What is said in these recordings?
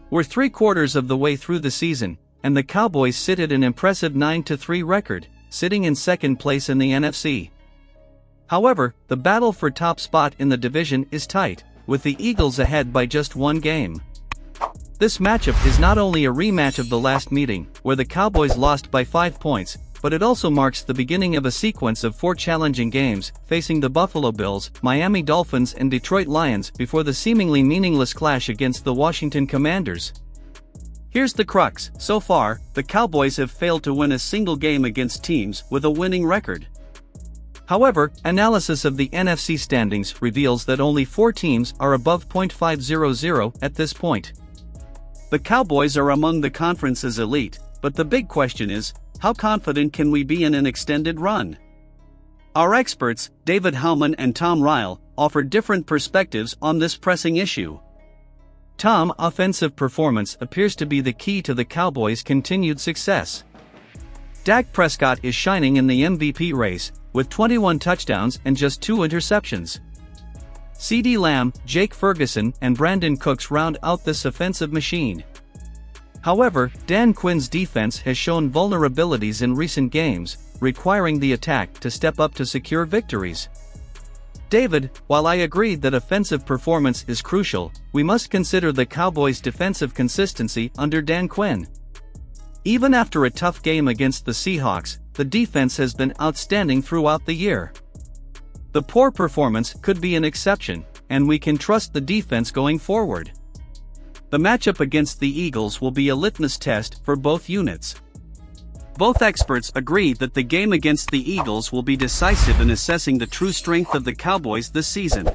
We're 3/4 of the way through the season, and the Cowboys sit at an impressive 9-3 record, sitting in second place in the NFC. However, the battle for top spot in the division is tight, with the Eagles ahead by just one game. This matchup is not only a rematch of the last meeting, where the Cowboys lost by 5 points, but it also marks the beginning of a sequence of 4 challenging games, facing the Buffalo Bills, Miami Dolphins and Detroit Lions before the seemingly meaningless clash against the Washington Commanders. Here's the crux: so far, the Cowboys have failed to win a single game against teams with a winning record. However, analysis of the NFC standings reveals that only 4 teams are above .500 at this point. The Cowboys are among the conference's elite, but the big question is, how confident can we be in an extended run? Our experts, David Howman and Tom Ryle, offer different perspectives on this pressing issue. Tom, offensive performance appears to be the key to the Cowboys' continued success. Dak Prescott is shining in the MVP race, with 21 touchdowns and just 2 interceptions. CeeDee Lamb, Jake Ferguson, and Brandon Cooks round out this offensive machine. However, Dan Quinn's defense has shown vulnerabilities in recent games, requiring the attack to step up to secure victories. David, while I agree that offensive performance is crucial, we must consider the Cowboys' defensive consistency under Dan Quinn. Even after a tough game against the Seahawks, the defense has been outstanding throughout the year. The poor performance could be an exception, and we can trust the defense going forward. The matchup against the Eagles will be a litmus test for both units. Both experts agree that the game against the Eagles will be decisive in assessing the true strength of the Cowboys this season.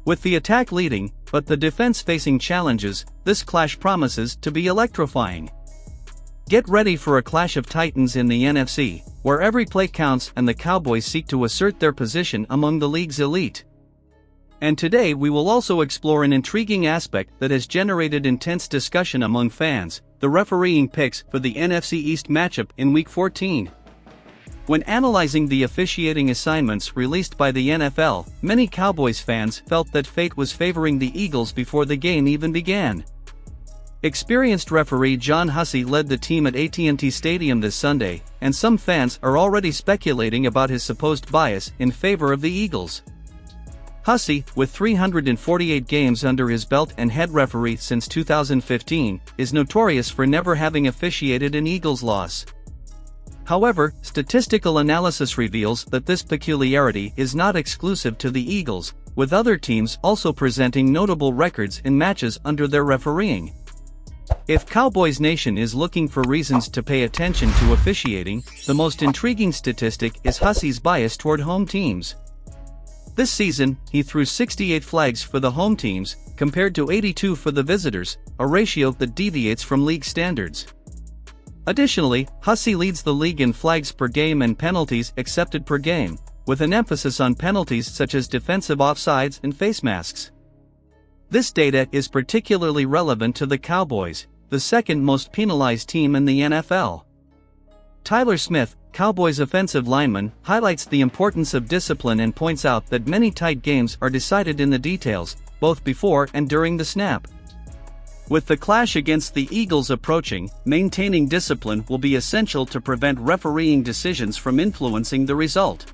With the attack leading, but the defense facing challenges, this clash promises to be electrifying. Get ready for a clash of titans in the NFC, where every play counts and the Cowboys seek to assert their position among the league's elite. And today we will also explore an intriguing aspect that has generated intense discussion among fans: the refereeing picks for the NFC East matchup in Week 14. When analyzing the officiating assignments released by the NFL, many Cowboys fans felt that fate was favoring the Eagles before the game even began. Experienced referee John Hussey led the team at AT&T Stadium this Sunday, and some fans are already speculating about his supposed bias in favor of the Eagles. Hussey, with 348 games under his belt and head referee since 2015, is notorious for never having officiated an Eagles loss. However, statistical analysis reveals that this peculiarity is not exclusive to the Eagles, with other teams also presenting notable records in matches under their refereeing. If Cowboys Nation is looking for reasons to pay attention to officiating, the most intriguing statistic is Hussey's bias toward home teams. This season, he threw 68 flags for the home teams, compared to 82 for the visitors, a ratio that deviates from league standards. Additionally, Hussey leads the league in flags per game and penalties accepted per game, with an emphasis on penalties such as defensive offsides and face masks. This data is particularly relevant to the Cowboys, the second most penalized team in the NFL. Tyler Smith, Cowboys offensive lineman, highlights the importance of discipline and points out that many tight games are decided in the details, both before and during the snap. With the clash against the Eagles approaching, maintaining discipline will be essential to prevent refereeing decisions from influencing the result.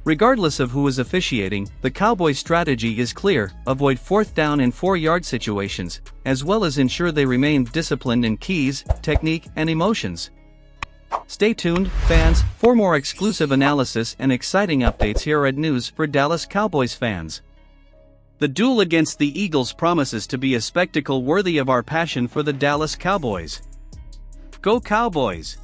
Regardless of who is officiating, the Cowboys' strategy is clear: avoid 4th down and 4-yard situations, as well as ensure they remain disciplined in keys, technique, and emotions. Stay tuned, fans, for more exclusive analysis and exciting updates here at News for Dallas Cowboys fans. The duel against the Eagles promises to be a spectacle worthy of our passion for the Dallas Cowboys. Go Cowboys!